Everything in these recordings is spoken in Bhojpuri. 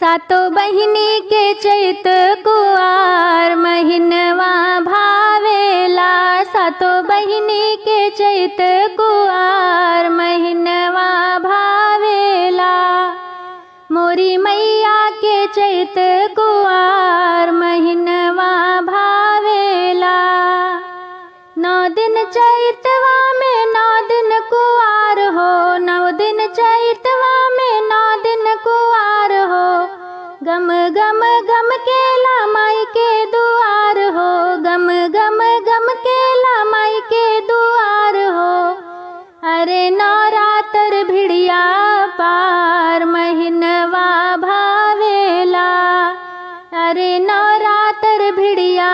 सातो बहिनी के चैत कुआर महिनवा भावेला। सातो बहिनी के चैत कुआर महिनवा भावेला। मोरी मैया के चैत कुआर महिनवा भावेला। 9 दिन चैतवा में 9 दिन कुआर हो। 9 दिन चैतवा में 9 दिन कुआर हो। गम गम गम के लामाई के दुआर हो। गम गम गम के लामाई के दुआर हो। अरे नवरात्र भिड़िया पार महिनवा भावेला। अरे नवरात्र भिड़िया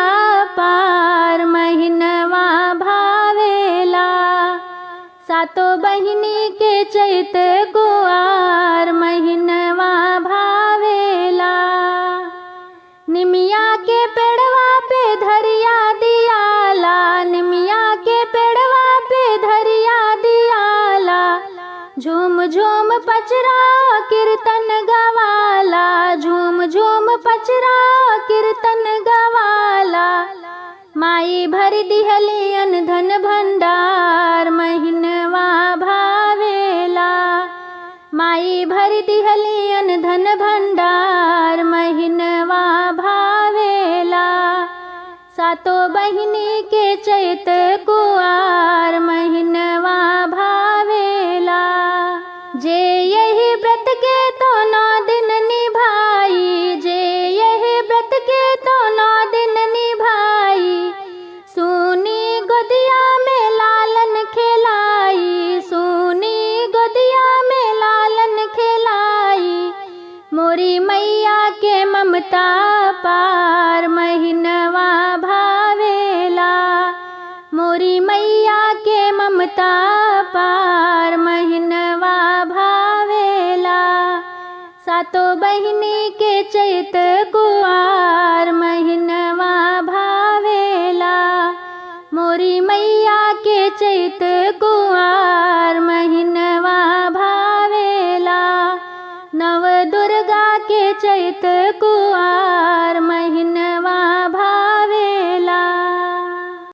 पार महिनवा भावेला। सातो बहिनी के चैत कुआर महिनवा भावेला। निमिया के पेड़वा पे धरिया दियाला। निमिया के पेड़वा पे धरिया दियाला। झूम झूम पचरा कीर्तन गवाला। झूम झूम पचरा कीर्तन गवाला। माई भर दिहलियन धन भंडार महिनवा भावेला। माई भर दिहलियन धन भंडार महिनवा भावेला। सातो बहिनी के चैत कुआर महिनवा भावेला। जे यही व्रत के तो 9 दिन निभाई। जे यही व्रत के तो 9 दिन निभाई। सुनी गोदिया में लालन खिलाई। सुनी गोदिया में लालन खिलाई। मोरी मैया के ममता पार महिनवा भावेला। मोरी मैया के ममता पार महिनवा भावेला। सातो बहिनी के चैत कुआर महिनवा भावेला। मोरी मैया के चैत कुआर महिनवा भावेला। नव दुर्गा के चैत